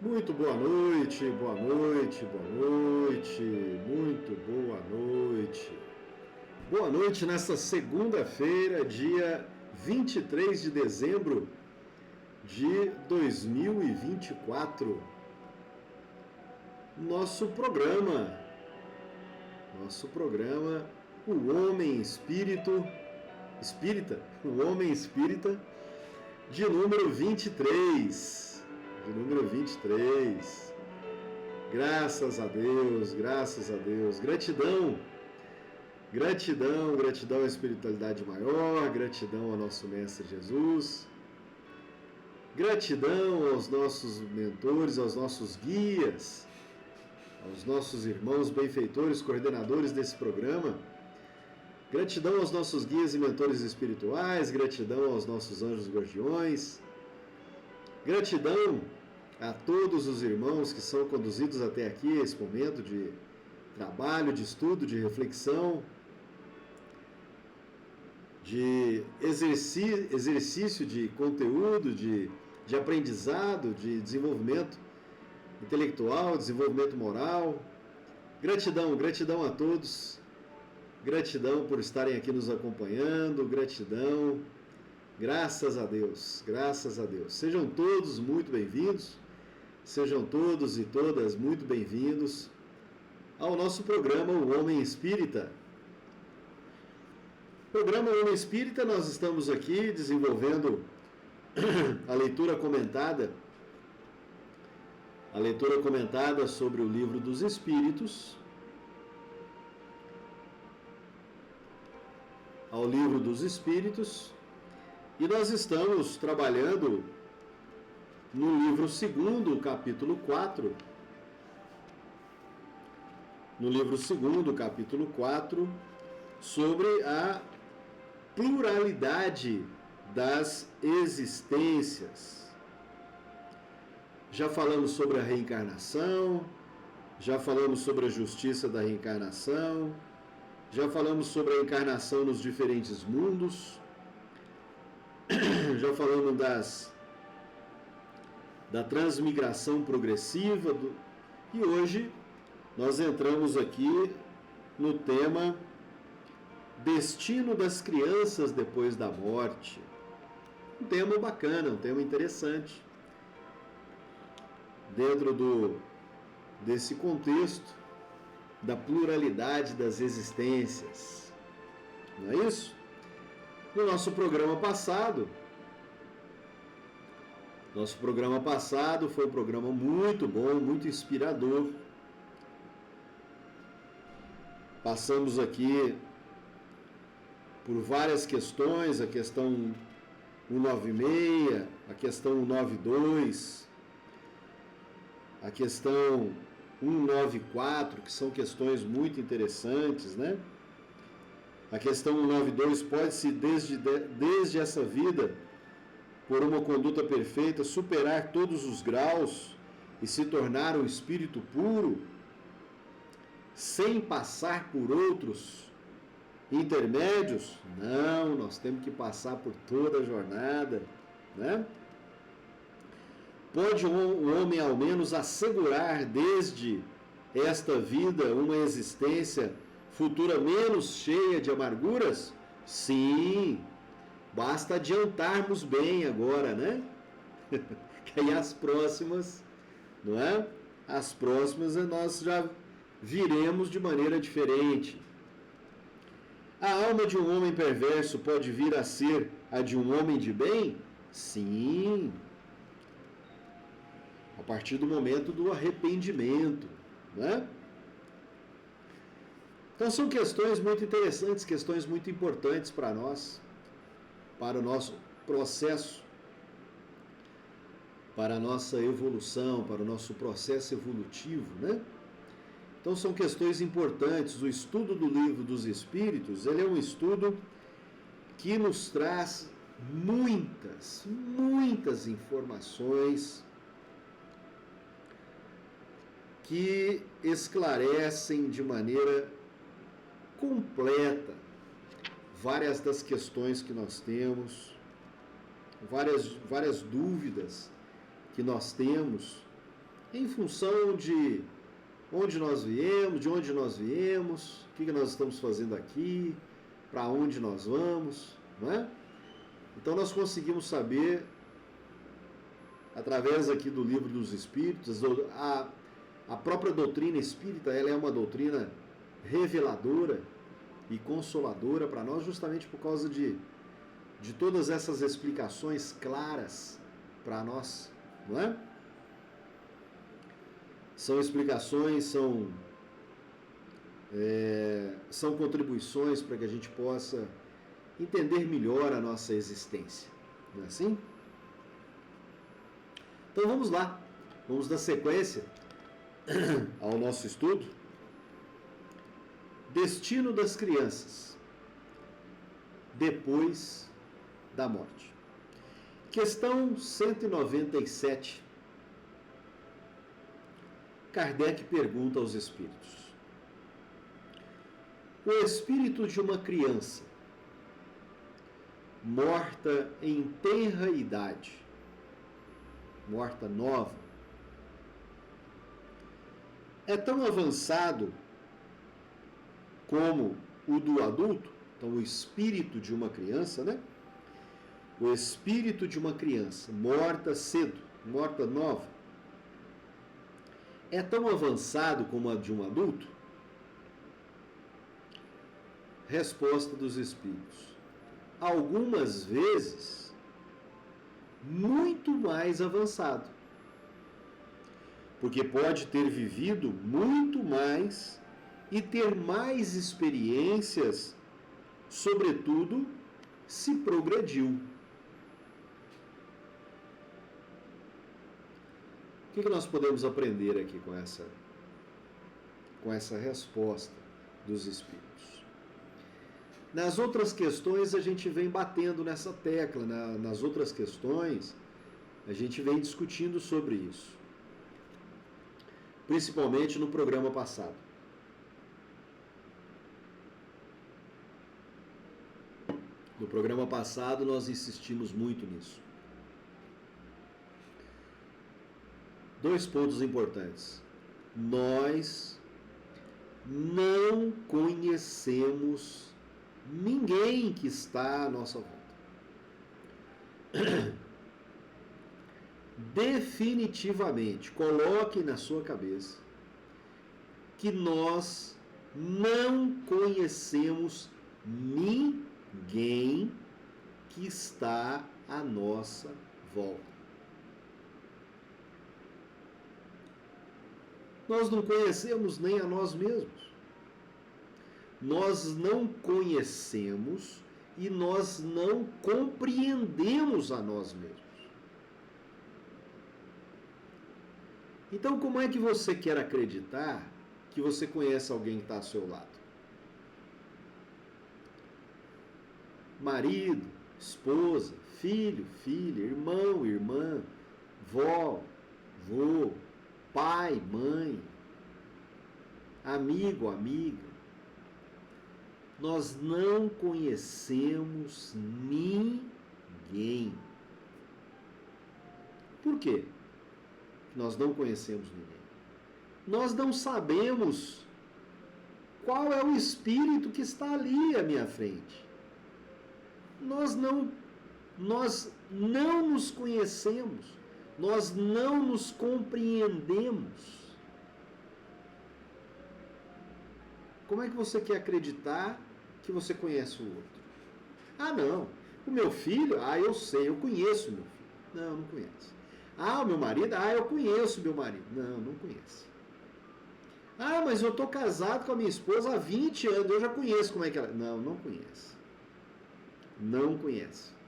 Muito boa noite, boa noite, boa noite, muito boa noite. Boa noite nesta segunda-feira, dia 23 de dezembro de 2024. Nosso programa, o Homem Espírita, o Homem Espírita, de número 23. Graças a Deus, gratidão à espiritualidade maior, gratidão ao nosso Mestre Jesus, gratidão aos nossos mentores, aos nossos guias, aos nossos irmãos benfeitores, coordenadores desse programa, gratidão aos nossos guias e mentores espirituais, gratidão aos nossos anjos guardiões, gratidão a todos os irmãos que são conduzidos até aqui, esse momento de trabalho, de estudo, de reflexão, de exercício de conteúdo, de aprendizado, de desenvolvimento intelectual, desenvolvimento moral. Gratidão a todos, gratidão por estarem aqui nos acompanhando, gratidão, graças a Deus. Sejam todos muito bem-vindos, sejam todos e todas muito bem-vindos ao nosso programa O Homem Espírita. Programa O Homem Espírita, nós estamos aqui desenvolvendo a leitura comentada sobre o Livro dos Espíritos, e nós estamos trabalhando no livro 2º, capítulo 4, sobre a pluralidade das existências. Já falamos sobre a reencarnação, já falamos sobre a justiça da reencarnação, já falamos sobre a encarnação nos diferentes mundos, já falamos da transmigração progressiva, e hoje nós entramos aqui no tema Destino das Crianças Depois da Morte. Um tema bacana, um tema interessante, dentro desse contexto da pluralidade das existências. Não é isso? No nosso programa passado foi um programa muito bom, muito inspirador. Passamos aqui por várias questões, a questão 196, a questão 192, a questão 194, que são questões muito interessantes, né? A questão 192, pode-se desde essa vida, por uma conduta perfeita, superar todos os graus e se tornar um espírito puro, sem passar por outros intermédios? Não, nós temos que passar por toda a jornada, né? Pode um homem ao menos assegurar desde esta vida uma existência futura menos cheia de amarguras? Sim, basta adiantarmos bem agora, né? Que aí as próximas, não é? As próximas nós já viremos de maneira diferente. A alma de um homem perverso pode vir a ser a de um homem de bem? Sim, a partir do momento do arrependimento, né? Então são questões muito interessantes, questões muito importantes para nós, para o nosso processo, para a nossa evolução, para o nosso processo evolutivo, né? Então são questões importantes. O estudo do Livro dos Espíritos, ele é um estudo que nos traz muitas informações que esclarecem de maneira completa várias das questões que nós temos, várias dúvidas que nós temos em função de onde nós viemos, de onde nós viemos, o que nós estamos fazendo aqui, para onde nós vamos, não é? Então nós conseguimos saber, através aqui do Livro dos Espíritos, a própria doutrina espírita, ela é uma doutrina reveladora e consoladora para nós, justamente por causa de todas essas explicações claras para nós, não é? São explicações, são contribuições para que a gente possa entender melhor a nossa existência, não é assim? Então vamos lá, vamos dar sequência ao nosso estudo. Destino das crianças depois da morte. Questão 197. Kardec pergunta aos espíritos: o espírito de uma criança morta em tenra idade, morta nova, é tão avançado como o do adulto? Então, o espírito de uma criança, né? O espírito de uma criança morta cedo, morta nova, é tão avançado como a de um adulto? Resposta dos espíritos: algumas vezes muito mais avançado, porque pode ter vivido muito mais e ter mais experiências, sobretudo se progrediu. O que nós podemos aprender aqui com essa resposta dos espíritos? Nas outras questões a gente vem batendo nessa tecla, nas outras questões a gente vem discutindo sobre isso, principalmente no programa passado. No programa passado nós insistimos muito nisso. Dois pontos importantes. Nós não conhecemos ninguém que está à nossa volta. Definitivamente, coloque na sua cabeça que nós não conhecemos ninguém que está à nossa volta. Nós não conhecemos nem a nós mesmos. Nós não conhecemos e nós não compreendemos a nós mesmos. Então, como é que você quer acreditar que você conhece alguém que está ao seu lado? Marido, esposa, filho, filha, irmão, irmã, vó, vô, pai, mãe, amigo, amiga. Nós não conhecemos ninguém. Por quê? Nós não conhecemos ninguém. Nós não sabemos qual é o espírito que está ali à minha frente. Nós não nos conhecemos. Nós não nos compreendemos. Como é que você quer acreditar que você conhece o outro? Ah, não. O meu filho? Ah, eu sei, eu conheço o meu filho. Não, não conheço. Ah, o meu marido? Ah, eu conheço o meu marido. Não, não conheço. Ah, mas eu estou casado com a minha esposa há 20 anos, eu já conheço como é que ela... Não, não conhece. Não conhece.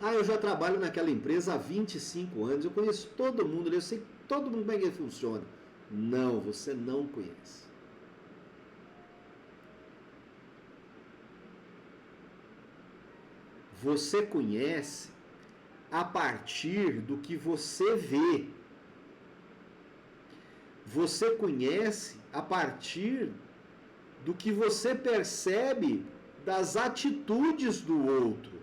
Ah, eu já trabalho naquela empresa há 25 anos, eu conheço todo mundo, eu sei todo mundo como é que ele funciona. Não, você não conhece. Você conhece a partir do que você vê. Você conhece a partir do que você percebe das atitudes do outro.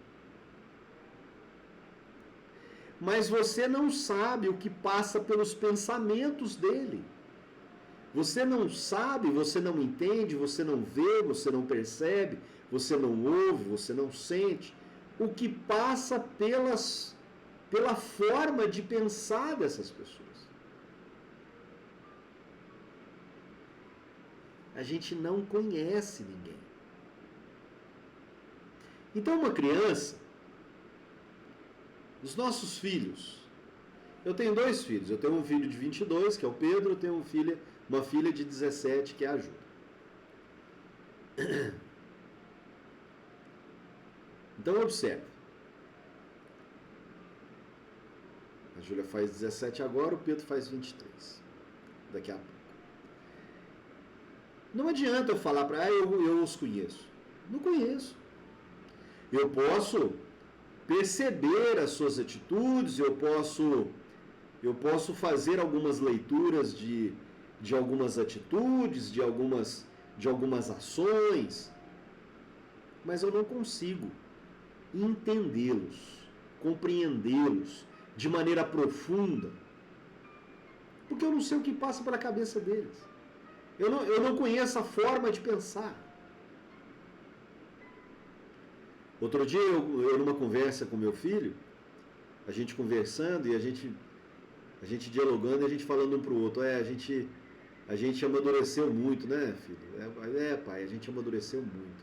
mas você não sabe o que passa pelos pensamentos dele. Você não sabe, você não entende, você não vê, você não percebe, você não ouve, você não sente o que passa pela forma de pensar dessas pessoas. A gente não conhece ninguém. Então, uma criança, os nossos filhos, eu tenho 2 filhos, eu tenho um filho de 22, que é o Pedro, eu tenho uma filha de 17, que é a Júlia. Então, observe. A Júlia faz 17 agora, o Pedro faz 23, daqui a pouco. Não adianta eu falar para eu os conheço. Não conheço. Eu posso perceber as suas atitudes, eu posso fazer algumas leituras de algumas atitudes, de algumas ações, mas eu não consigo entendê-los, compreendê-los de maneira profunda, porque eu não sei o que passa pela cabeça deles. Eu não conheço a forma de pensar. Outro dia, eu numa conversa com meu filho, a gente conversando e a gente dialogando e a gente falando um para o outro. A gente amadureceu muito, né, filho? Pai, a gente amadureceu muito.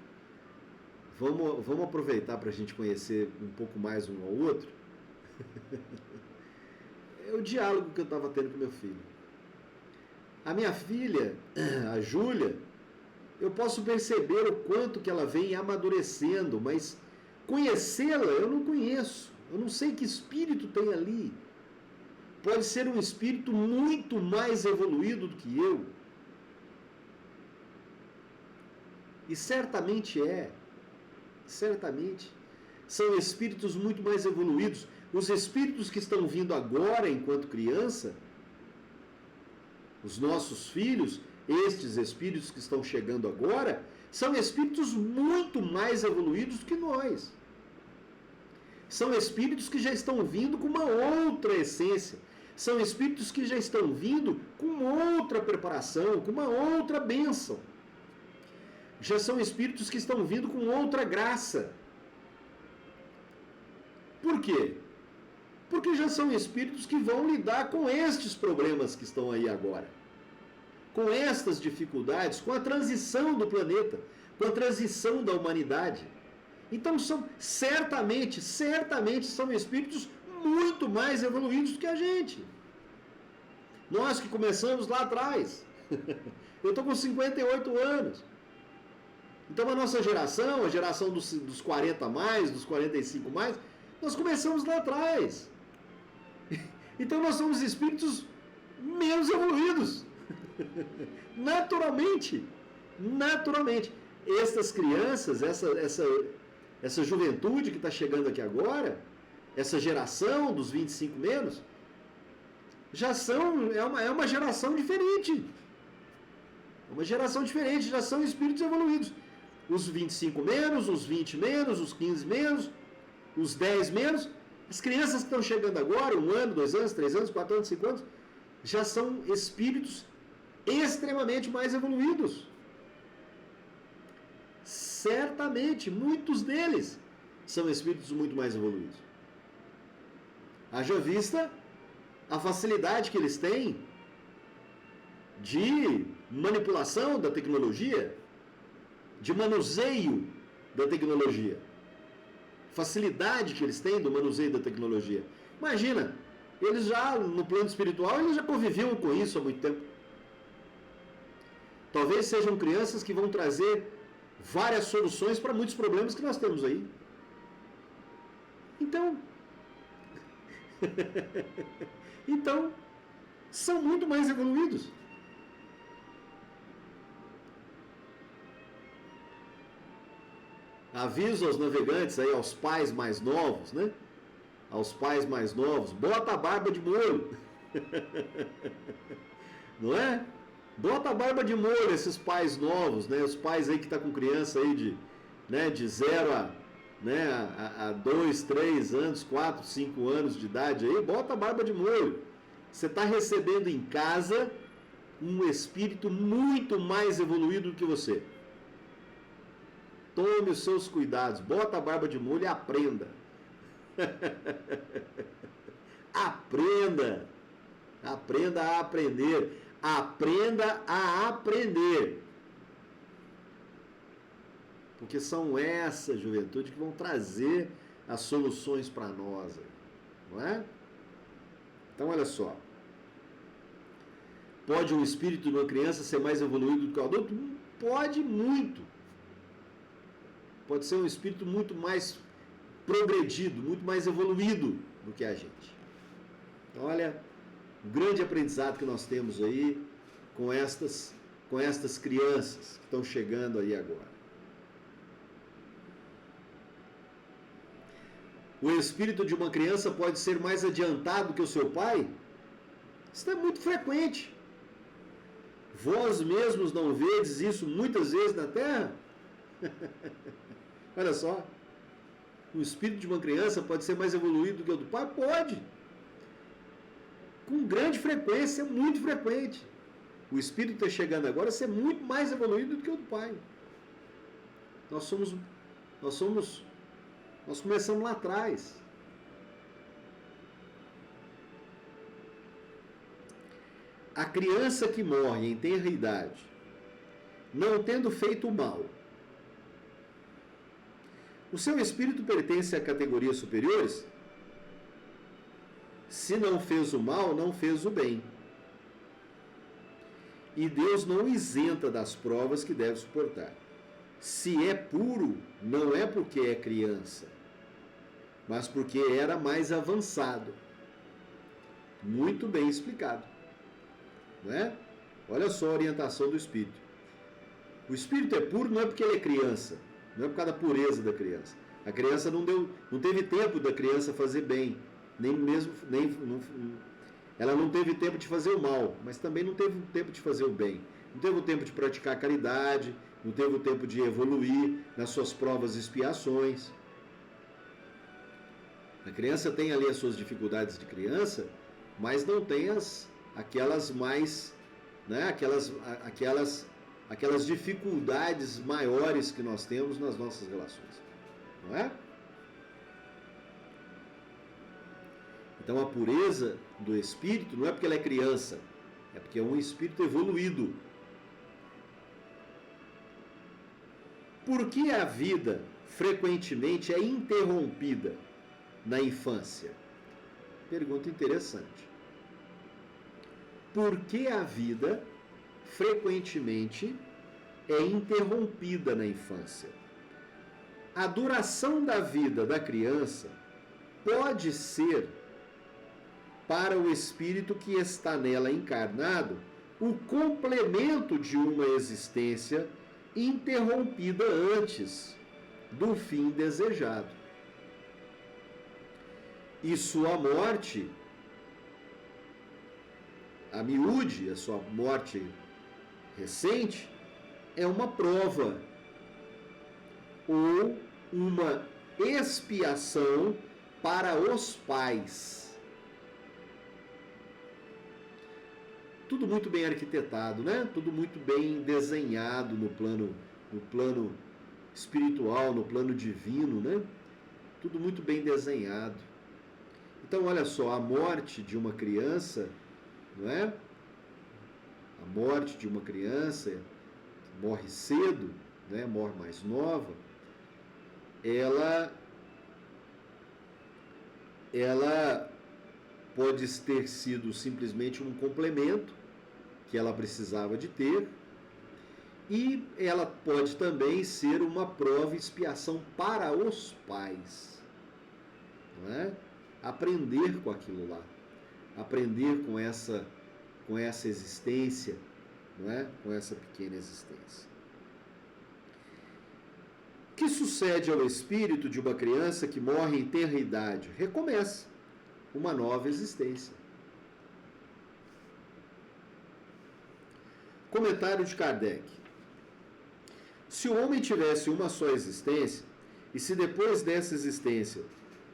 Vamos aproveitar para a gente conhecer um pouco mais um ao outro? É o diálogo que eu estava tendo com meu filho. A minha filha, a Júlia, eu posso perceber o quanto que ela vem amadurecendo, mas conhecê-la eu não conheço. Eu não sei que espírito tem ali. Pode ser um espírito muito mais evoluído do que eu. E certamente é. Certamente. São espíritos muito mais evoluídos. Os espíritos que estão vindo agora enquanto criança, os nossos filhos, estes espíritos que estão chegando agora, são espíritos muito mais evoluídos do que nós. São espíritos que já estão vindo com uma outra essência. São espíritos que já estão vindo com outra preparação, com uma outra bênção. Já são espíritos que estão vindo com outra graça. Por quê? Porque já são espíritos que vão lidar com estes problemas que estão aí agora. Com estas dificuldades, com a transição do planeta, com a transição da humanidade. Então, certamente são espíritos muito mais evoluídos do que a gente. Nós que começamos lá atrás. Eu estou com 58 anos. Então, a nossa geração, a geração dos 40 mais, dos 45 mais, nós começamos lá atrás. Então, nós somos espíritos menos evoluídos. Naturalmente. Estas crianças, essa juventude que está chegando aqui agora, essa geração dos 25 menos, é uma geração diferente. É uma geração diferente, já são espíritos evoluídos. Os 25 menos, os 20 menos, os 15 menos, os 10 menos. As crianças que estão chegando agora, 1 ano, 2 anos, 3 anos, 4 anos, 5 anos, já são espíritos extremamente mais evoluídos. Certamente, muitos deles são espíritos muito mais evoluídos. Haja vista a facilidade que eles têm de manipulação da tecnologia, de manuseio da tecnologia. Facilidade que eles têm do manuseio da tecnologia. Imagina, eles já, no plano espiritual, eles já conviviam com isso há muito tempo. Talvez sejam crianças que vão trazer várias soluções para muitos problemas que nós temos aí. Então, são muito mais evoluídos. Aviso aos navegantes aí, aos pais mais novos, né? Aos pais mais novos, bota a barba de molho. Não é? Bota a barba de molho esses pais novos, né? Os pais aí que estão com criança aí de 0 né, há 2, 3 anos, 4, 5 anos de idade aí, bota a barba de molho. Você está recebendo em casa um espírito muito mais evoluído do que você. Tome os seus cuidados, bota a barba de molho e aprenda. Aprenda. Aprenda a aprender. Aprenda a aprender. Porque são essa juventude que vão trazer as soluções para nós, não é? Então, olha só. Pode um espírito de uma criança ser mais evoluído do que o adulto? Pode muito. Pode ser um espírito muito mais progredido, muito mais evoluído do que a gente. Então, olha, um grande aprendizado que nós temos aí com estas crianças que estão chegando aí agora. O espírito de uma criança pode ser mais adiantado que o seu pai? Isso é muito frequente. Vós mesmos não vedes isso muitas vezes na Terra? Olha só. O espírito de uma criança pode ser mais evoluído do que o do pai? Pode. Com grande frequência, muito frequente. O espírito está chegando agora a ser muito mais evoluído do que o do pai. Nós começamos lá atrás. A criança que morre em tenra idade, não tendo feito o mal, o seu espírito pertence a categorias superiores? Se não fez o mal, não fez o bem. E Deus não isenta das provas que deve suportar. Se é puro, não é porque é criança, mas porque era mais avançado. Muito bem explicado. Não é? Olha só a orientação do espírito. O espírito é puro não é porque ele é criança, não é por causa da pureza da criança. A criança não teve tempo da criança fazer bem, ela não teve tempo de fazer o mal, mas também não teve tempo de fazer o bem. Não teve o tempo de praticar a caridade, não teve o tempo de evoluir nas suas provas e expiações. A criança tem ali as suas dificuldades de criança, mas não tem aquelas mais, né, aquelas dificuldades maiores que nós temos nas nossas relações, não é? Então a pureza do espírito não é porque ela é criança, é porque é um espírito evoluído. Por que a vida frequentemente é interrompida na infância? Pergunta interessante. Por que a vida frequentemente é interrompida na infância? A duração da vida da criança pode ser, para o espírito que está nela encarnado, o complemento de uma existência interrompida antes do fim desejado. E sua morte, a miúde, a sua morte recente, é uma prova ou uma expiação para os pais. Tudo muito bem arquitetado, né? Tudo muito bem desenhado no plano espiritual, no plano divino, né? Tudo muito bem desenhado. Então, olha só, a morte de uma criança, não é? A morte de uma criança que morre cedo, né? Morre mais nova, ela pode ter sido simplesmente um complemento que ela precisava de ter, e ela pode também ser uma prova e expiação para os pais, não é? Aprender com aquilo lá, aprender com essa existência, não é? Com essa pequena existência. O que sucede ao espírito de uma criança que morre em tenra idade? Recomeça uma nova existência. Comentário de Kardec. Se o homem tivesse uma só existência, E se depois dessa existência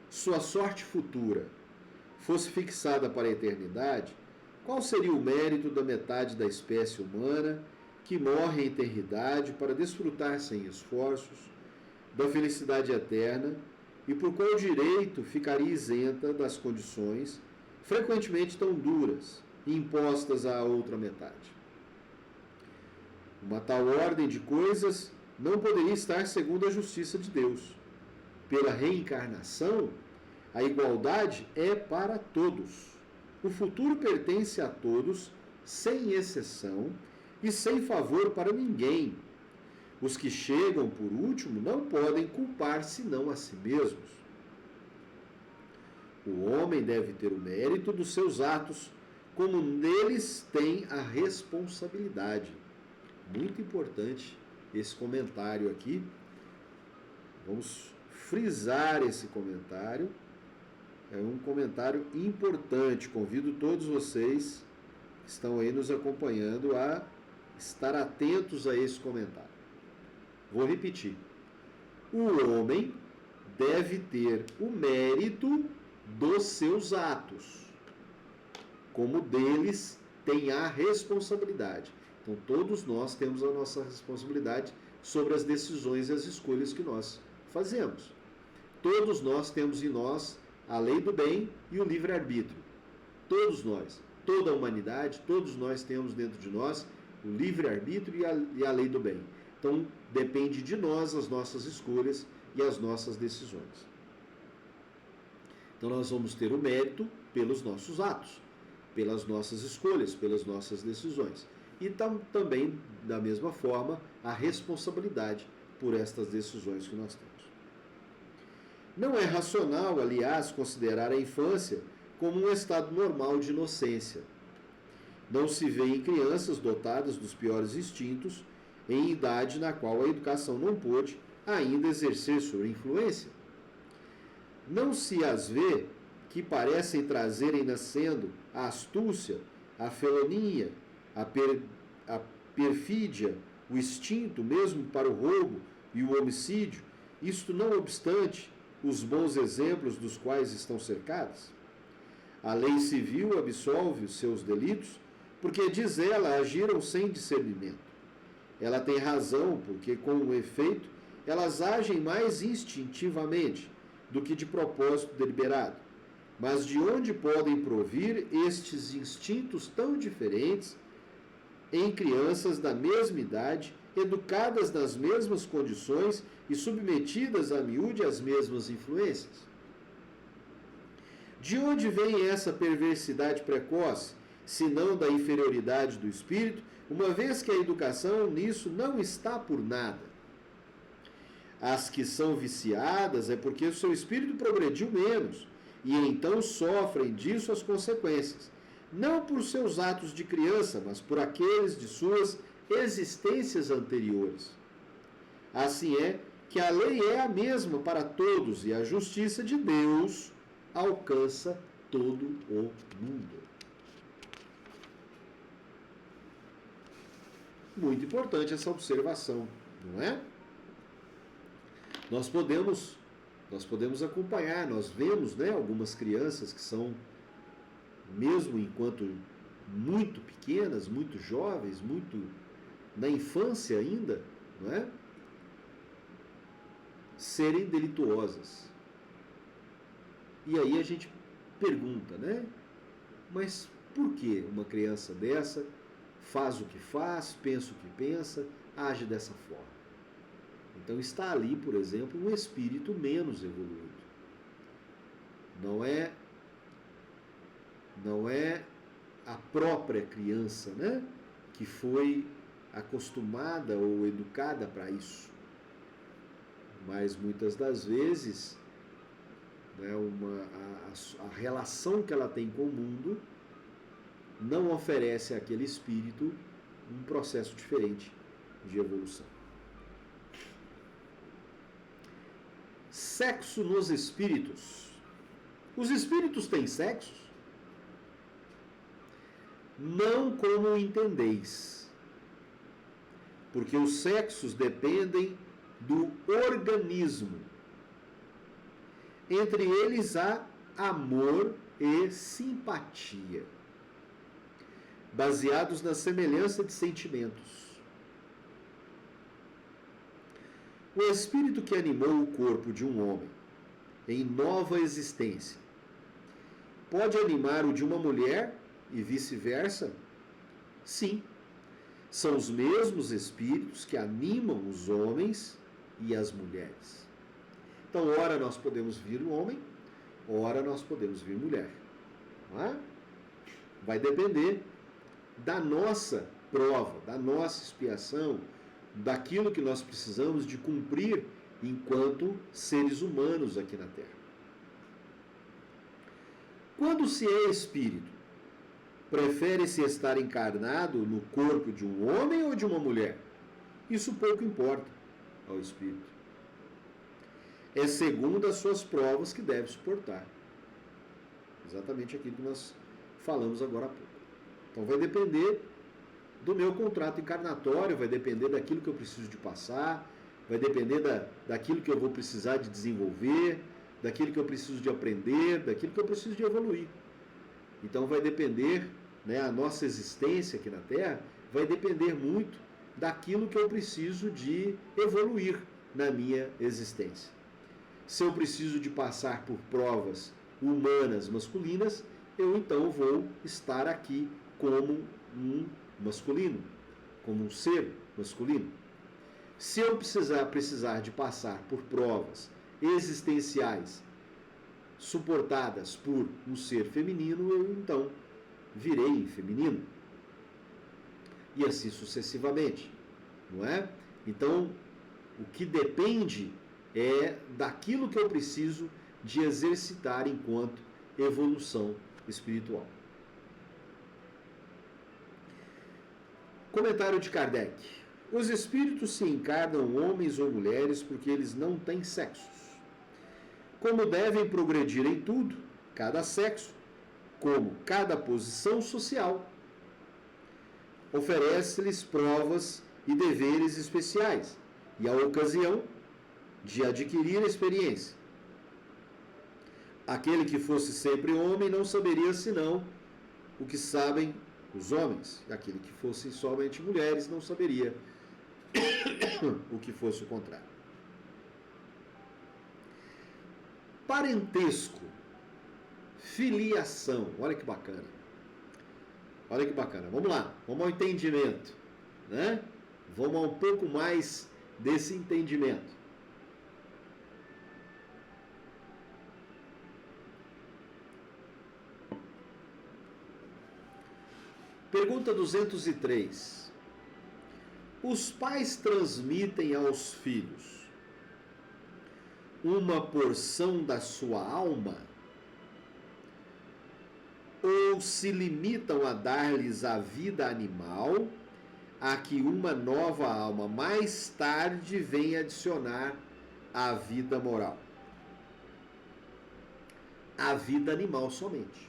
sua sorte futura fosse fixada para a eternidade, qual seria o mérito da metade da espécie humana que morre em eternidade para desfrutar sem esforços da felicidade eterna e por qual direito ficaria isenta das condições, frequentemente tão duras, impostas à outra metade? Uma tal ordem de coisas não poderia estar segundo a justiça de Deus. Pela reencarnação, a igualdade é para todos. O futuro pertence a todos, sem exceção e sem favor para ninguém. Os que chegam por último não podem culpar senão a si mesmos. O homem deve ter o mérito dos seus atos, como neles tem a responsabilidade. Muito importante esse comentário aqui. Vamos frisar esse comentário. É um comentário importante. Convido todos vocês que estão aí nos acompanhando a estar atentos a esse comentário. Vou repetir. O homem deve ter o mérito dos seus atos, como deles tem a responsabilidade. Então, todos nós temos a nossa responsabilidade sobre as decisões e as escolhas que nós fazemos. Todos nós temos em nós a lei do bem e o livre-arbítrio. Todos nós, toda a humanidade, todos nós temos dentro de nós o livre-arbítrio e a lei do bem. Então, depende de nós as nossas escolhas e as nossas decisões. Então, nós vamos ter o mérito pelos nossos atos, pelas nossas escolhas, pelas nossas decisões. E também, da mesma forma, a responsabilidade por estas decisões que nós temos. Não é racional, aliás, considerar a infância como um estado normal de inocência. Não se vê em crianças dotadas dos piores instintos em idade na qual a educação não pôde ainda exercer sua influência. Não se as vê que parecem trazerem nascendo a astúcia, a felonia, a perfídia, o instinto mesmo para o roubo e o homicídio, isto não obstante os bons exemplos dos quais estão cercadas? A lei civil absolve os seus delitos, porque, diz ela, agiram sem discernimento. Ela tem razão, porque, com o efeito, elas agem mais instintivamente do que de propósito deliberado. Mas de onde podem provir estes instintos tão diferentes em crianças da mesma idade, educadas nas mesmas condições e submetidas a miúde às mesmas influências? De onde vem essa perversidade precoce, se não da inferioridade do espírito, uma vez que a educação nisso não está por nada? As que são viciadas é porque o seu espírito progrediu menos, e então sofrem disso as consequências, não por seus atos de criança, mas por aqueles de suas existências anteriores. Assim é que a lei é a mesma para todos e a justiça de Deus alcança todo o mundo. Muito importante essa observação, não é? Nós podemos acompanhar, nós vemos, né, algumas crianças que são, mesmo enquanto muito pequenas, muito jovens, muito na infância ainda, não é? Serem delituosas. E aí a gente pergunta, né? Mas por que uma criança dessa faz o que faz, pensa o que pensa, age dessa forma? Então está ali, por exemplo, um espírito menos evoluído. Não é a própria criança, né, que foi acostumada ou educada para isso. Mas muitas das vezes, né, a relação que ela tem com o mundo não oferece àquele espírito um processo diferente de evolução. Sexo nos espíritos. Os espíritos têm sexos? Não como entendeis, porque os sexos dependem do organismo Entre eles há amor e simpatia, baseados na semelhança de sentimentos. O espírito que animou o corpo de um homem em nova existência pode animar o de uma mulher e vice-versa? Sim, são os mesmos espíritos que animam os homens e as mulheres. Então, ora nós podemos vir homem, ora nós podemos vir mulher. Não é? Vai depender da nossa prova, da nossa expiação, daquilo que nós precisamos de cumprir enquanto seres humanos aqui na Terra. Quando se é espírito, prefere-se estar encarnado no corpo de um homem ou de uma mulher? Isso pouco importa ao espírito. É segundo as suas provas que deve suportar. Exatamente aquilo que nós falamos agora há pouco. Então vai depender do meu contrato encarnatório, vai depender daquilo que eu preciso de passar, vai depender daquilo que eu vou precisar de desenvolver, daquilo que eu preciso de aprender, daquilo que eu preciso de evoluir. Então vai depender, a nossa existência aqui na Terra vai depender muito daquilo que eu preciso de evoluir na minha existência. Se eu preciso de passar por provas humanas masculinas, eu então vou estar aqui como um masculino, como um ser masculino. Se eu precisar de passar por provas existenciais suportadas por um ser feminino, eu então virei feminino. E assim sucessivamente, não é? Então, o que depende é daquilo que eu preciso de exercitar enquanto evolução espiritual. Comentário de Kardec. Os espíritos se encarnam homens ou mulheres porque eles não têm sexos. Como devem progredir em tudo, cada sexo, como cada posição social, oferece-lhes provas e deveres especiais e a ocasião de adquirir experiência. Aquele que fosse sempre homem não saberia senão o que sabem os homens. Aquele que fosse somente mulheres não saberia o que fosse o contrário. Parentesco, filiação, olha que bacana. Olha que bacana. Vamos lá, vamos ao entendimento, né? Vamos a um pouco mais desse entendimento. Pergunta 203. Os pais transmitem aos filhos uma porção da sua alma ou se limitam a dar-lhes a vida animal a que uma nova alma mais tarde vem adicionar a vida moral? A vida animal somente.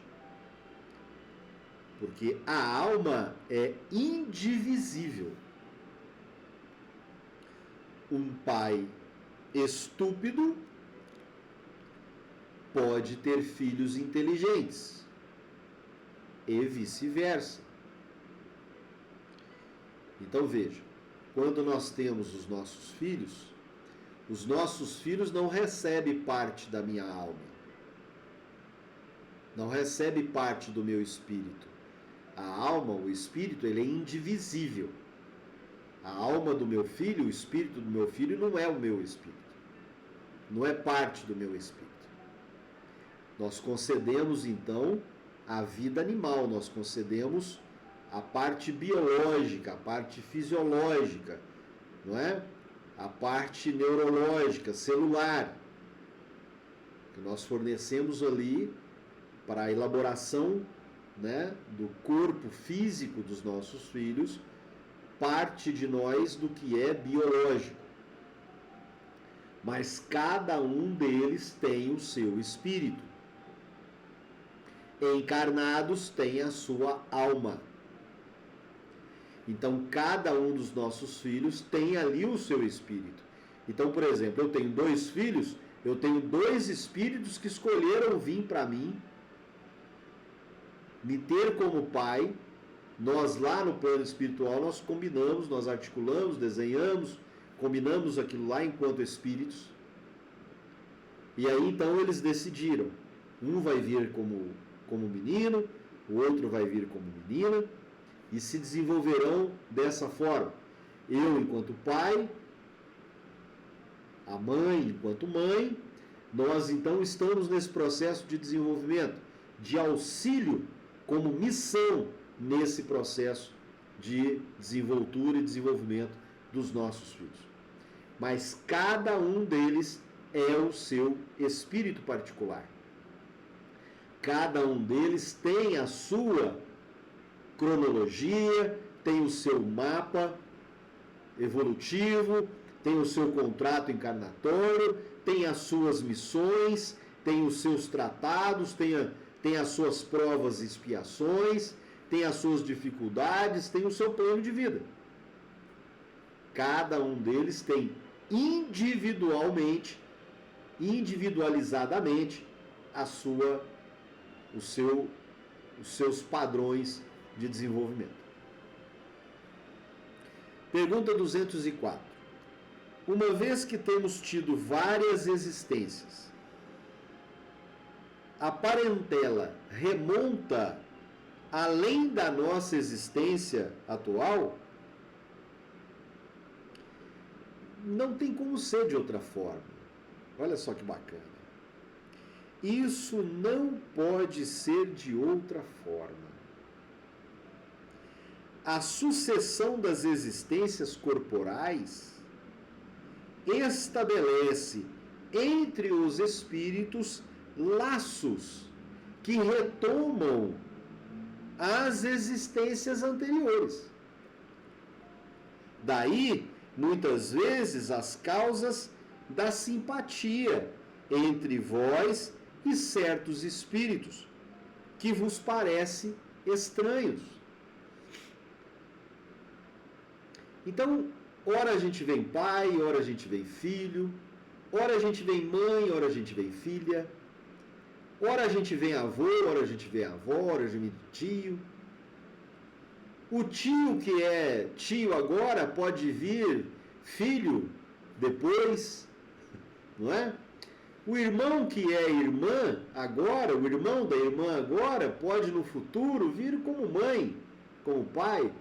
Porque a alma é indivisível. Um pai estúpido pode ter filhos inteligentes e vice-versa. Então veja, quando nós temos os nossos filhos não recebem parte da minha alma, não recebe parte do meu espírito. A alma, o espírito, ele é indivisível. A alma do meu filho, o espírito do meu filho não é o meu espírito. Não é parte do meu espírito. Nós concedemos, então, a vida animal, nós concedemos a parte biológica, a parte fisiológica, não é? A parte neurológica, celular, que nós fornecemos ali para a elaboração, do corpo físico dos nossos filhos, parte de nós do que é biológico. Mas cada um deles tem o seu espírito. Encarnados tem a sua alma. Então, cada um dos nossos filhos tem ali o seu espírito. Então, por exemplo, eu tenho 2 filhos, Eu tenho dois espíritos que escolheram vir para mim, me ter como pai. Nós lá no plano espiritual, nós combinamos, nós articulamos, desenhamos, combinamos aquilo lá enquanto espíritos. E aí então eles decidiram. Um vai vir como menino, o outro vai vir como menina, e se desenvolverão dessa forma. Eu enquanto pai, a mãe enquanto mãe, nós então estamos nesse processo de desenvolvimento, de auxílio como missão nesse processo de desenvoltura e desenvolvimento dos nossos filhos. Mas cada um deles é o seu espírito particular. Cada um deles tem a sua cronologia, tem o seu mapa evolutivo, tem o seu contrato encarnatório, tem as suas missões, tem os seus tratados, tem as suas provas e expiações, tem as suas dificuldades, tem o seu plano de vida. Cada um deles tem individualmente, individualizadamente, os seus padrões de desenvolvimento. Pergunta 204. Uma vez que temos tido várias existências, a parentela remonta além da nossa existência atual? Não tem como ser de outra forma. Olha só que bacana. Isso não pode ser de outra forma. A sucessão das existências corporais estabelece entre os espíritos laços que retomam as existências anteriores. Daí, muitas vezes, as causas da simpatia entre vós e certos espíritos que vos parecem estranhos. Então, ora a gente vem pai, ora a gente vem filho, ora a gente vem mãe, ora a gente vem filha, ora a gente vem avô, ora a gente vem avó, ora a gente vem tio. O tio que é tio agora pode vir filho depois, não é? O irmão que é irmã agora, o irmão da irmã agora, pode no futuro vir como mãe, como pai.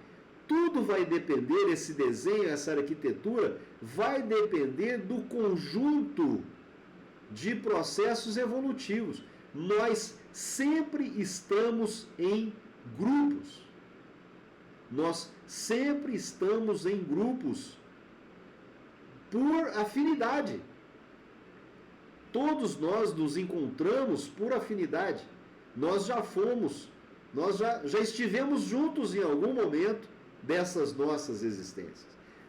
Tudo vai depender, esse desenho, essa arquitetura, vai depender do conjunto de processos evolutivos. Nós sempre estamos em grupos. Nós sempre estamos em grupos por afinidade. Todos nós nos encontramos por afinidade. Nós já estivemos juntos em algum momento dessas nossas existências.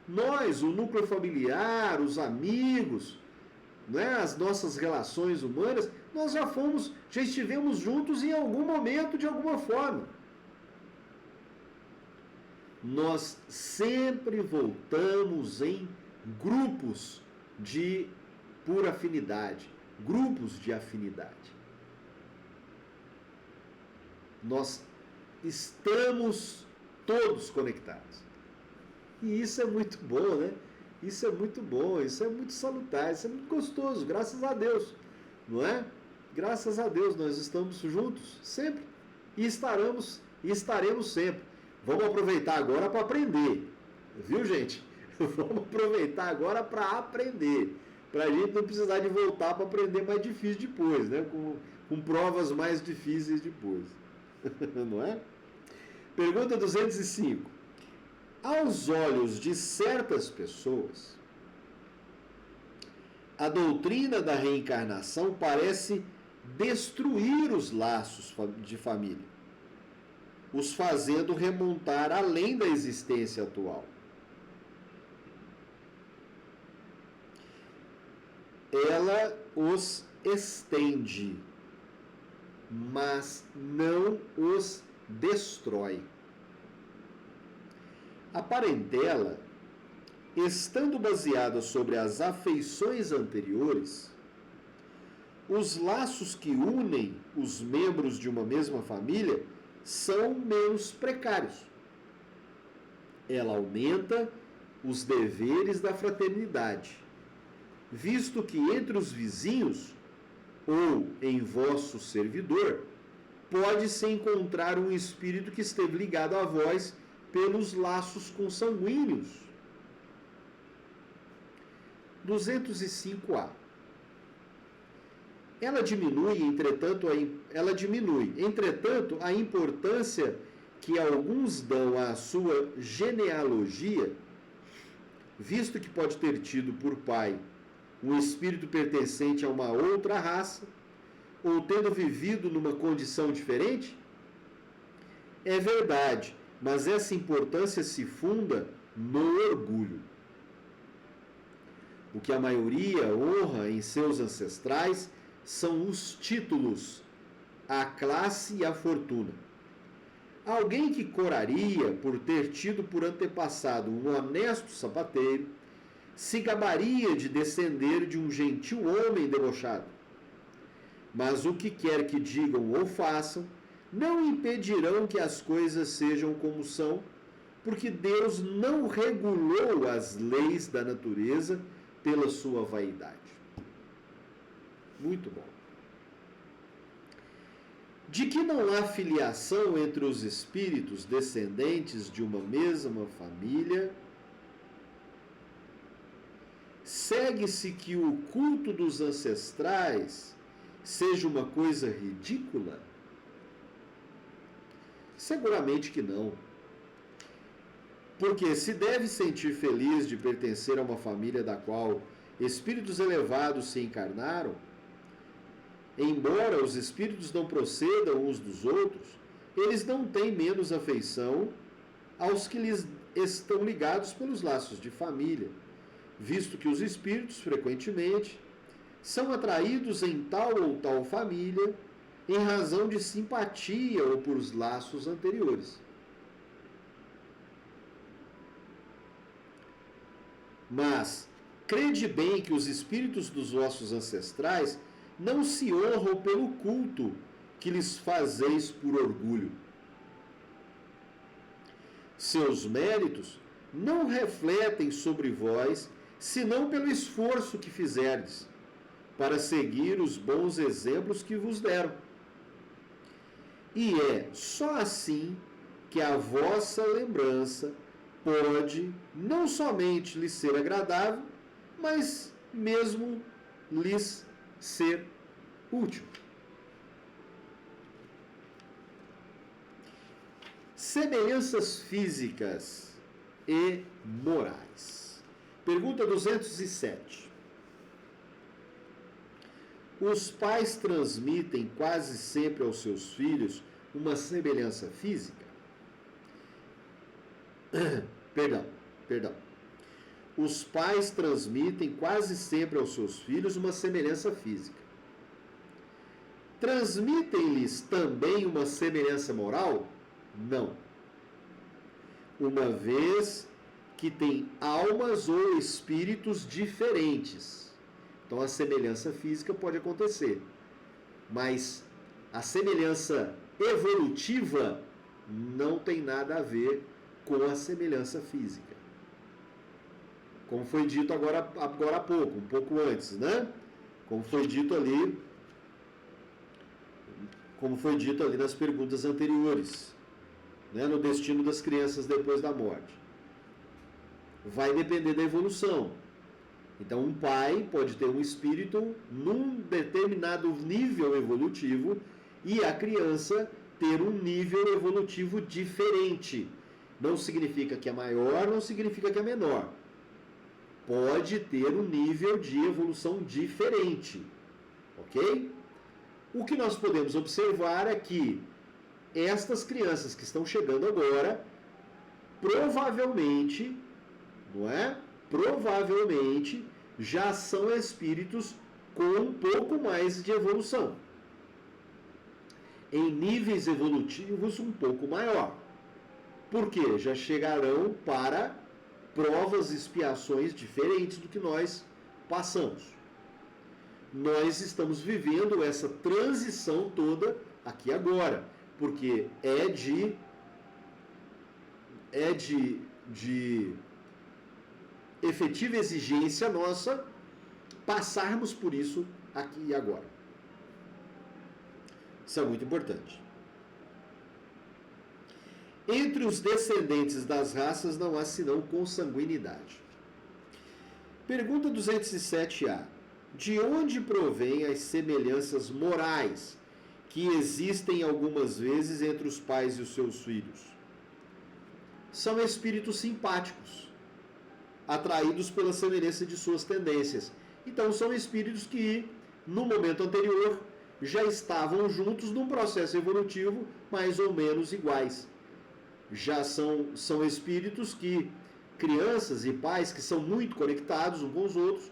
Nós, o núcleo familiar, os amigos, né, as nossas relações humanas, nós já estivemos juntos em algum momento, de alguma forma. Nós sempre voltamos em grupos por afinidade, grupos de afinidade. Nós estamos todos conectados. E isso é muito bom, né? Isso é muito bom, isso é muito salutar, isso é muito gostoso, graças a Deus, não é? Graças a Deus nós estamos juntos sempre e estaremos sempre. Vamos aproveitar agora para aprender, viu, gente? Vamos aproveitar agora para aprender, para a gente não precisar de voltar para aprender mais difícil depois, né? Com provas mais difíceis depois, não é? Pergunta 205. Aos olhos de certas pessoas, a doutrina da reencarnação parece destruir os laços de família, os fazendo remontar além da existência atual. Ela os estende, mas não os destrói. A parentela, estando baseada sobre as afeições anteriores, os laços que unem os membros de uma mesma família são menos precários. Ela aumenta os deveres da fraternidade, visto que entre os vizinhos ou em vosso servidor pode-se encontrar um espírito que esteve ligado a vós pelos laços consanguíneos. 205A. Ela diminui, entretanto, a importância que alguns dão à sua genealogia, visto que pode ter tido por pai um espírito pertencente a uma outra raça, ou tendo vivido numa condição diferente? É verdade, mas essa importância se funda no orgulho. O que a maioria honra em seus ancestrais são os títulos, a classe e a fortuna. Alguém que coraria por ter tido por antepassado um honesto sapateiro, se gabaria de descender de um gentil homem debochado. Mas o que quer que digam ou façam, não impedirão que as coisas sejam como são, porque Deus não regulou as leis da natureza pela sua vaidade. Muito bom. De que não há filiação entre os espíritos descendentes de uma mesma família, segue-se que o culto dos ancestrais seja uma coisa ridícula? Seguramente que não. Porque se deve sentir feliz de pertencer a uma família da qual espíritos elevados se encarnaram, embora os espíritos não procedam uns dos outros, eles não têm menos afeição aos que lhes estão ligados pelos laços de família, visto que os espíritos, frequentemente, são atraídos em tal ou tal família em razão de simpatia ou por os laços anteriores. Mas, crede bem que os espíritos dos vossos ancestrais não se honram pelo culto que lhes fazeis por orgulho. Seus méritos não refletem sobre vós, senão pelo esforço que fizerdes, para seguir os bons exemplos que vos deram. E é só assim que a vossa lembrança pode não somente lhes ser agradável, mas mesmo lhes ser útil. Semelhanças físicas e morais. Pergunta 207. Os pais transmitem quase sempre aos seus filhos uma semelhança física? Perdão. Os pais transmitem quase sempre aos seus filhos uma semelhança física. Transmitem-lhes também uma semelhança moral? Não. Uma vez que têm almas ou espíritos diferentes. Então a semelhança física pode acontecer. Mas a semelhança evolutiva não tem nada a ver com a semelhança física. Como foi dito agora há pouco, um pouco antes, né? Como foi dito ali nas perguntas anteriores, né? No destino das crianças depois da morte. Vai depender da evolução. Então, um pai pode ter um espírito num determinado nível evolutivo e a criança ter um nível evolutivo diferente. Não significa que é maior, não significa que é menor. Pode ter um nível de evolução diferente. Ok? O que nós podemos observar é que estas crianças que estão chegando agora, provavelmente, não é? Provavelmente já são espíritos com um pouco mais de evolução. Em níveis evolutivos um pouco maior. Por quê? Já chegarão para provas e expiações diferentes do que nós passamos. nós estamos vivendo essa transição toda aqui agora, porque é de efetiva exigência nossa passarmos por isso aqui e agora. Isso é muito importante. Entre os descendentes das raças não há senão consanguinidade. Pergunta 207A. De onde provém as semelhanças morais que existem algumas vezes entre os pais e os seus filhos? São espíritos simpáticos, atraídos pela semelhança de suas tendências. Então são espíritos que, no momento anterior, já estavam juntos num processo evolutivo mais ou menos iguais. Já são espíritos que, crianças e pais que são muito conectados uns com os outros,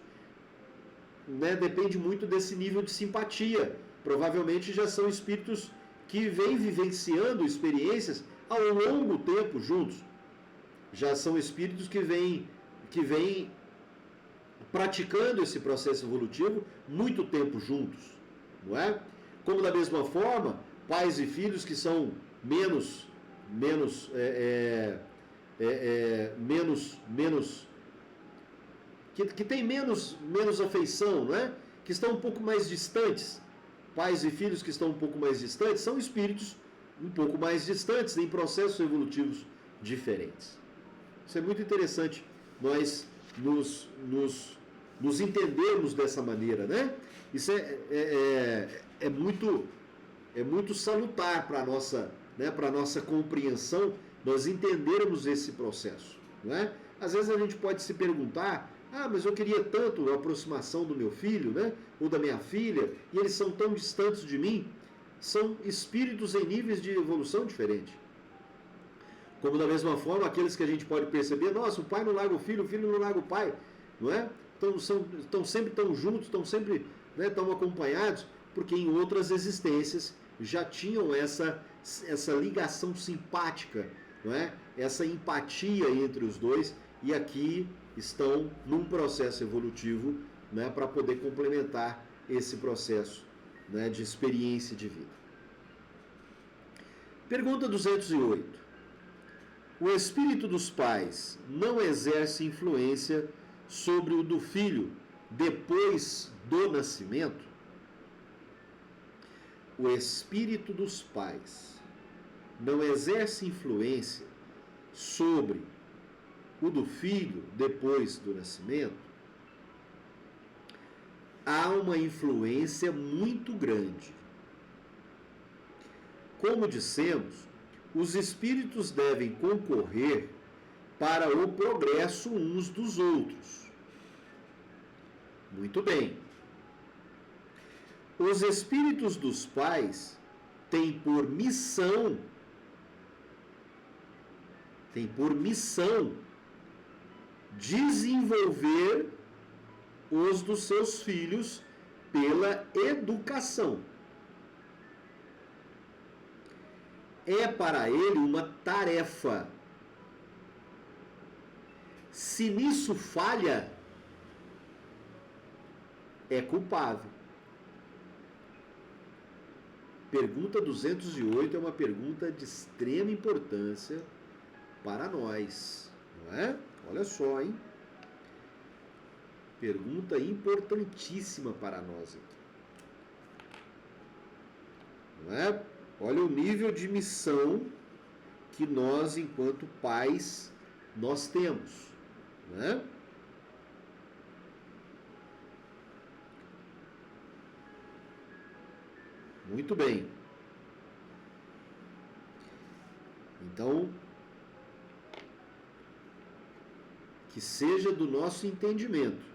né, depende muito desse nível de simpatia. Provavelmente já são espíritos que vêm vivenciando experiências ao longo tempo juntos. Já são espíritos que vêm praticando esse processo evolutivo muito tempo juntos, não é? Como da mesma forma, pais e filhos que são menos que têm menos afeição, não é? Que estão um pouco mais distantes. Pais e filhos que estão um pouco mais distantes são espíritos um pouco mais distantes, em processos evolutivos diferentes. Isso é muito interessante, nós nos entendermos dessa maneira, né? Isso é muito salutar para a nossa, né, para a nossa compreensão, nós entendermos esse processo, não é? Às vezes a gente pode se perguntar, mas eu queria tanto a aproximação do meu filho, né, ou da minha filha, e eles são tão distantes de mim. São espíritos em níveis de evolução diferentes. Como da mesma forma, aqueles que a gente pode perceber, nossa, o pai não larga o filho não larga o pai, não é? Estão sempre tão juntos, estão sempre, né, tão acompanhados, porque em outras existências já tinham essa ligação simpática, não é? Essa empatia entre os dois, e aqui estão num processo evolutivo, né, para poder complementar esse processo, né, de experiência de vida. Pergunta 208. O espírito dos pais não exerce influência sobre o do filho depois do nascimento? O espírito dos pais não exerce influência sobre o do filho depois do nascimento? Há uma influência muito grande. Como dissemos, os espíritos devem concorrer para o progresso uns dos outros. Muito bem. Os espíritos dos pais têm por missão desenvolver os dos seus filhos pela educação. É para ele uma tarefa. Se nisso falha, é culpável. Pergunta 208 é uma pergunta de extrema importância para nós, não é? Olha só, hein? Pergunta importantíssima para nós aqui. Não é? Olha o nível de missão que nós, enquanto pais, nós temos, né? Muito bem. Então, que seja do nosso entendimento.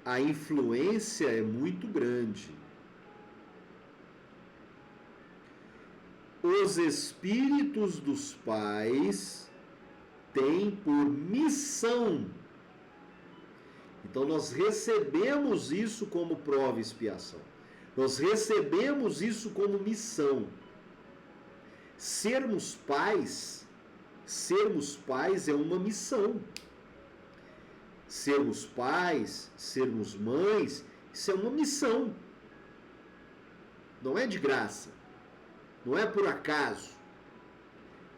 A influência é muito grande. Os espíritos dos pais têm por missão. Então nós recebemos isso como prova e expiação. Nós recebemos isso como missão. Sermos pais é uma missão. sermos pais, sermos mães, isso é uma missão. Não é de graça. Não é por acaso.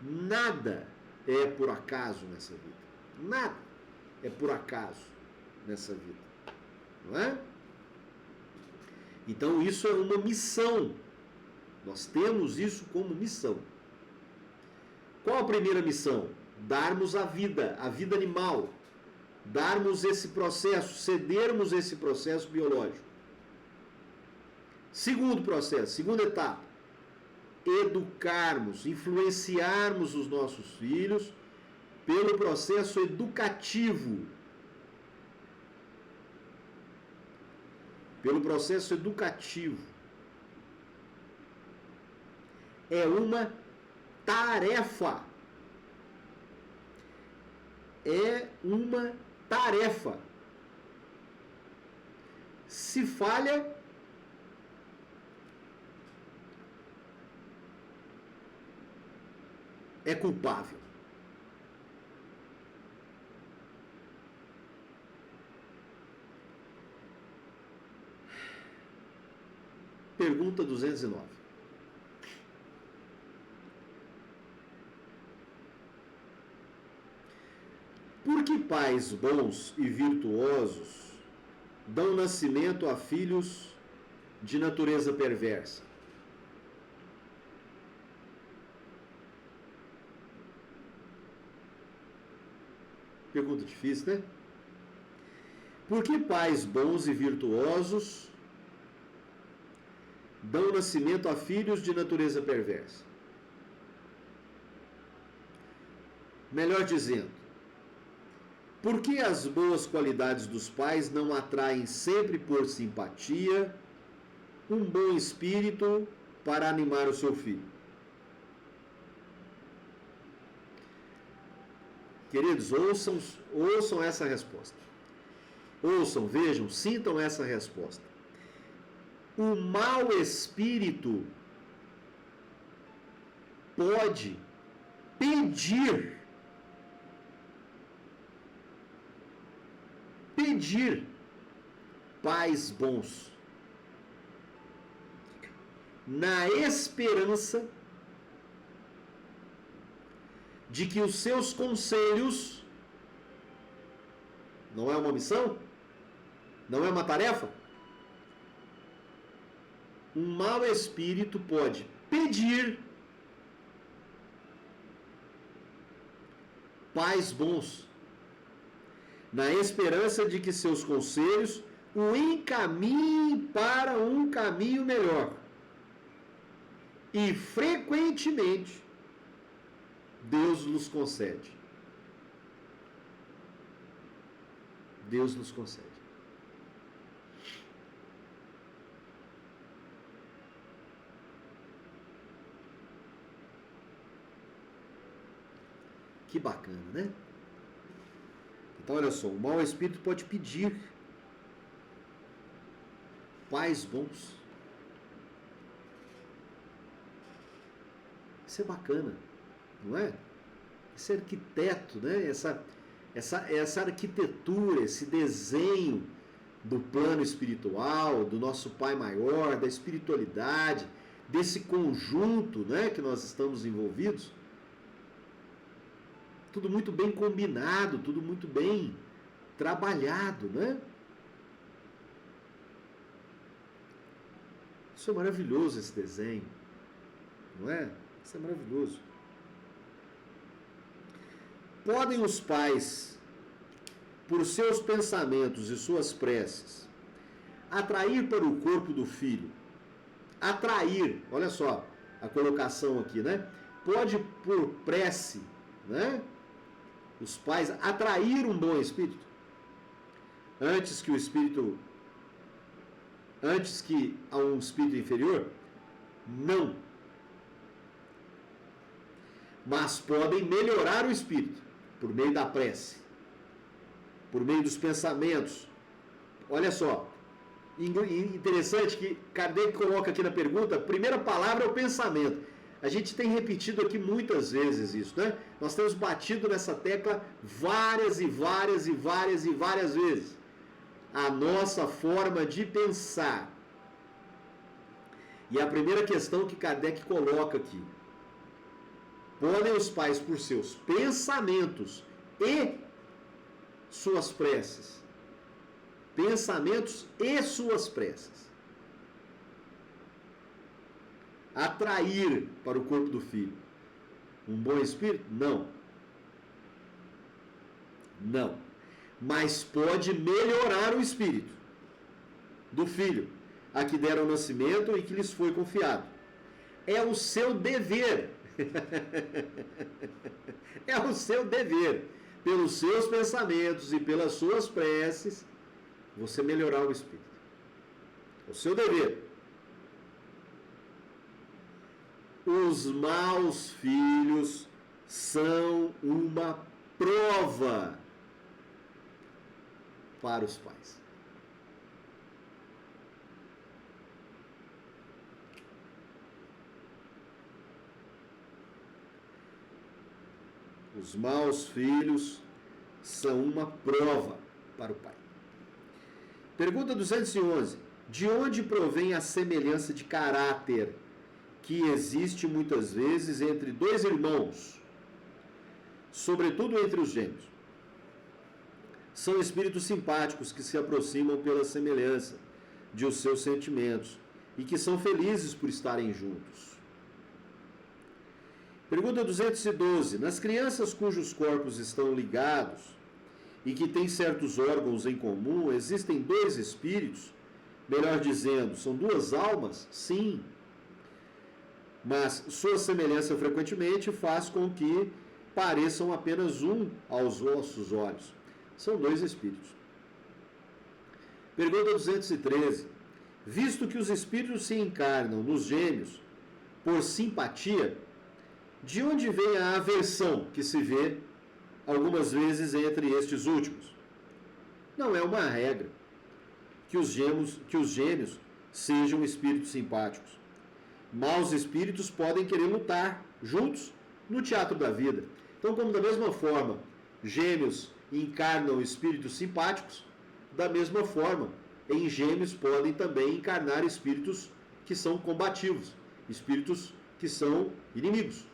Nada é por acaso nessa vida. Nada é por acaso nessa vida. Não é? Então isso é uma missão. Nós temos isso como missão. Qual a primeira missão? Darmos a vida animal. Darmos esse processo, cedermos esse processo biológico. Segundo processo, segunda etapa, educarmos, influenciarmos os nossos filhos pelo processo educativo. Pelo processo educativo. É uma tarefa. É uma tarefa. Se falha, é culpável. Pergunta 209. Por que pais bons e virtuosos dão nascimento a filhos de natureza perversa? Pergunta difícil, né? Por que pais bons e virtuosos dão nascimento a filhos de natureza perversa? Melhor dizendo, por que as boas qualidades dos pais não atraem sempre por simpatia um bom espírito para animar o seu filho? Queridos, ouçam essa resposta. Ouçam, vejam, sintam essa resposta. O mau espírito pode pedir pais bons, na esperança de que os seus conselhos, não é uma missão? Não é uma tarefa? Um mau espírito pode pedir pais bons, na esperança de que seus conselhos o encaminhem para um caminho melhor. E frequentemente Deus nos concede. Deus nos concede. Que bacana, né? Então, olha só, o mau espírito pode pedir pais bons. Isso é bacana, não é? Esse arquiteto, né? Essa arquitetura, esse desenho do plano espiritual, do nosso Pai Maior, da espiritualidade, desse conjunto, né, que nós estamos envolvidos. Tudo muito bem combinado, tudo muito bem trabalhado, né? Isso é maravilhoso, esse desenho, não é? Isso é maravilhoso. Podem os pais, por seus pensamentos e suas preces, atrair para o corpo do filho, atrair, olha só a colocação aqui, né? Pode, por prece, né? Os pais atrair um bom espírito antes que a um espírito inferior? Não. Mas podem melhorar o espírito por meio da prece, por meio dos pensamentos. Olha só, interessante que Kardec coloca aqui na pergunta, a primeira palavra é o pensamento. A gente tem repetido aqui muitas vezes isso, né? Nós temos batido nessa tecla várias e várias e várias e várias vezes. A nossa forma de pensar. E a primeira questão que Kardec coloca aqui: podem os pais, por seus pensamentos e suas preces, pensamentos e suas preces, atrair para o corpo do filho um bom espírito? Não. Não. Mas pode melhorar o espírito do filho a que deram nascimento e que lhes foi confiado. É o seu dever. É o seu dever, pelos seus pensamentos e pelas suas preces, você melhorar o espírito. É o seu dever. Os maus filhos são uma prova para os pais. Os maus filhos são uma prova para o pai. Pergunta 211. De onde provém a semelhança de caráter que existe muitas vezes entre dois irmãos, sobretudo entre os gêmeos? São espíritos simpáticos que se aproximam pela semelhança de os seus sentimentos e que são felizes por estarem juntos. Pergunta 212. Nas crianças cujos corpos estão ligados e que têm certos órgãos em comum, existem dois espíritos? Melhor dizendo, são duas almas? Sim. Mas sua semelhança frequentemente faz com que pareçam apenas um aos vossos olhos. São dois espíritos. Pergunta 213. Visto que os espíritos se encarnam nos gêmeos por simpatia, de onde vem a aversão que se vê algumas vezes entre estes últimos? Não é uma regra que os gêmeos sejam espíritos simpáticos. Maus espíritos podem querer lutar juntos no teatro da vida. Então, como da mesma forma gêmeos encarnam espíritos simpáticos, da mesma forma, em gêmeos podem também encarnar espíritos que são combativos, espíritos que são inimigos,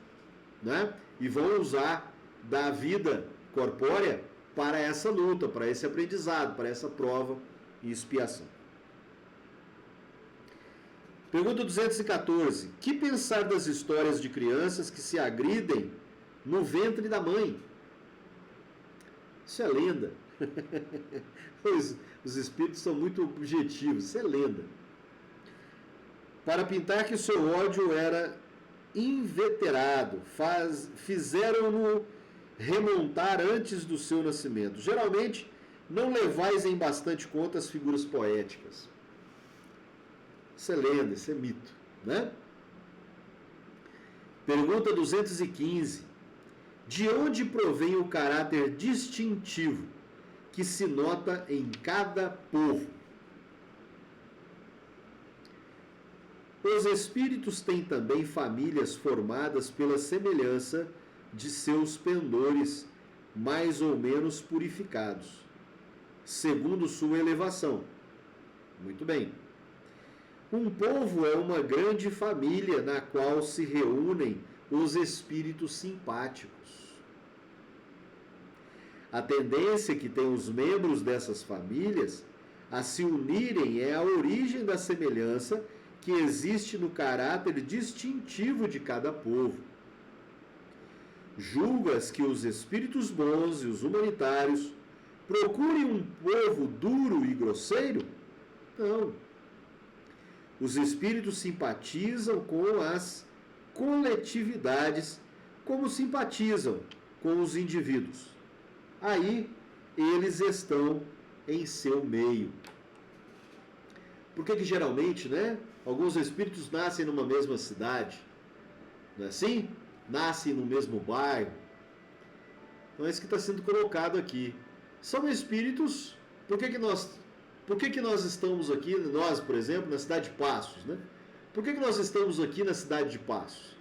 né? E vão usar da vida corpórea para essa luta, para esse aprendizado, para essa prova e expiação. Pergunta 214. Que pensar das histórias de crianças que se agridem no ventre da mãe? Isso é lenda. Os espíritos são muito objetivos. Isso é lenda. Para pintar que seu ódio era inveterado, fizeram-no remontar antes do seu nascimento. Geralmente, não levais em bastante conta as figuras poéticas. Isso é lenda, isso é mito, né? Pergunta 215. De onde provém o caráter distintivo que se nota em cada povo? Os espíritos têm também famílias formadas pela semelhança de seus pendores mais ou menos purificados, segundo sua elevação. Muito bem. Um povo é uma grande família na qual se reúnem os espíritos simpáticos. A tendência que têm os membros dessas famílias a se unirem é a origem da semelhança que existe no caráter distintivo de cada povo. Julgas que os espíritos bons e os humanitários procurem um povo duro e grosseiro? Não. Os espíritos simpatizam com as coletividades como simpatizam com os indivíduos. Aí eles estão em seu meio. Por que geralmente, né? Alguns espíritos nascem numa mesma cidade, não é assim? Nascem no mesmo bairro. Então é isso que está sendo colocado aqui. São espíritos. Por que nós estamos aqui, nós, por exemplo, na cidade de Passos, né? Por que nós estamos aqui na cidade de Passos?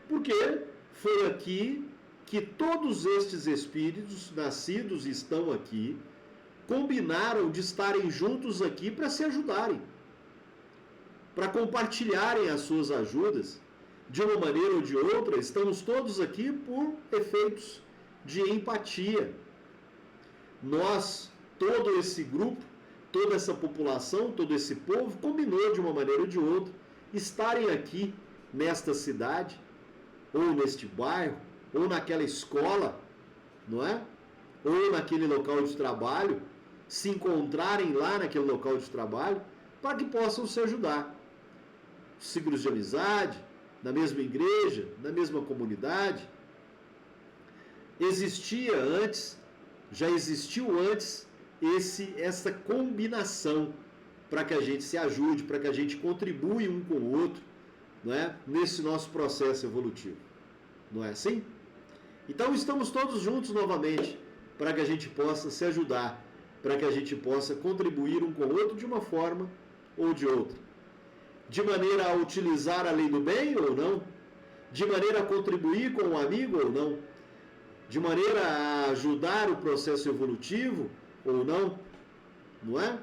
Porque foi aqui que todos estes espíritos nascidos e estão aqui, combinaram de estarem juntos aqui para se ajudarem, para compartilharem as suas ajudas. De uma maneira ou de outra, estamos todos aqui por efeitos de empatia. Nós, todo esse grupo, toda essa população, todo esse povo, combinou de uma maneira ou de outra estarem aqui nesta cidade, ou neste bairro, ou naquela escola, não é? Ou naquele local de trabalho, se encontrarem lá naquele local de trabalho, para que possam se ajudar. Ciclos de amizade, na mesma igreja, na mesma comunidade. Existia antes, já existiu antes, essa combinação para que a gente se ajude, para que a gente contribui um com o outro, não é? Nesse nosso processo evolutivo. Não é assim? Então estamos todos juntos novamente para que a gente possa se ajudar, para que a gente possa contribuir um com o outro de uma forma ou de outra. De maneira a utilizar a lei do bem ou não? De maneira a contribuir com o amigo ou não? De maneira a ajudar o processo evolutivo ou não? Não é?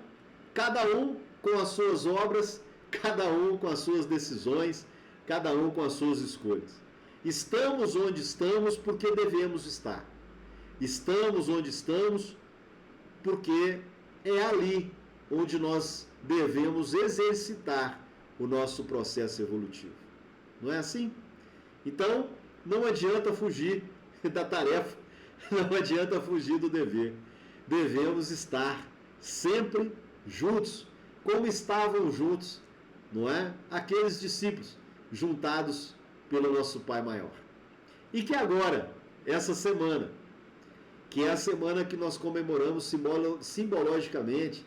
Cada um com as suas obras, cada um com as suas decisões, cada um com as suas escolhas. Estamos onde estamos porque devemos estar. Estamos onde estamos porque é ali onde nós devemos exercitar o nosso processo evolutivo. Não é assim? Então, não adianta fugir da tarefa, não adianta fugir do dever. Devemos estar sempre juntos, como estavam juntos, não é? Aqueles discípulos juntados pelo nosso Pai Maior. E que agora, essa semana, que é a semana que nós comemoramos simbologicamente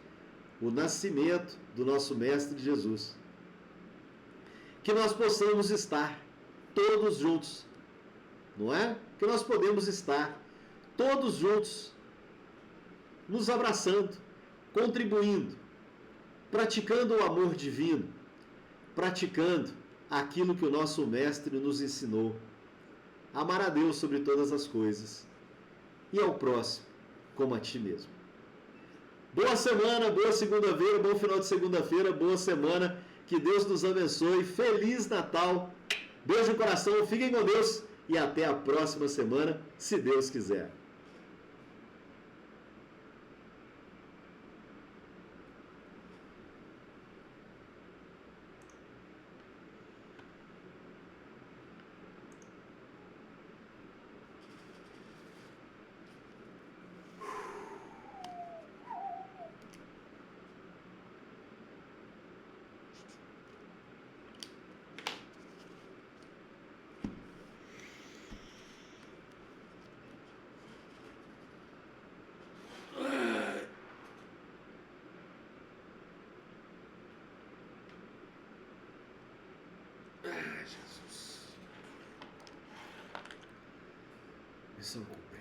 o nascimento do nosso Mestre Jesus, que nós possamos estar todos juntos, não é? Que nós podemos estar todos juntos, nos abraçando, contribuindo, praticando o amor divino, praticando aquilo que o nosso Mestre nos ensinou. Amar a Deus sobre todas as coisas e ao próximo como a ti mesmo. Boa semana, boa segunda-feira, bom final de segunda-feira, boa semana. Que Deus nos abençoe. Feliz Natal. Beijo no coração, fiquem com Deus e até a próxima semana, se Deus quiser. Jesus. Missão cumprida.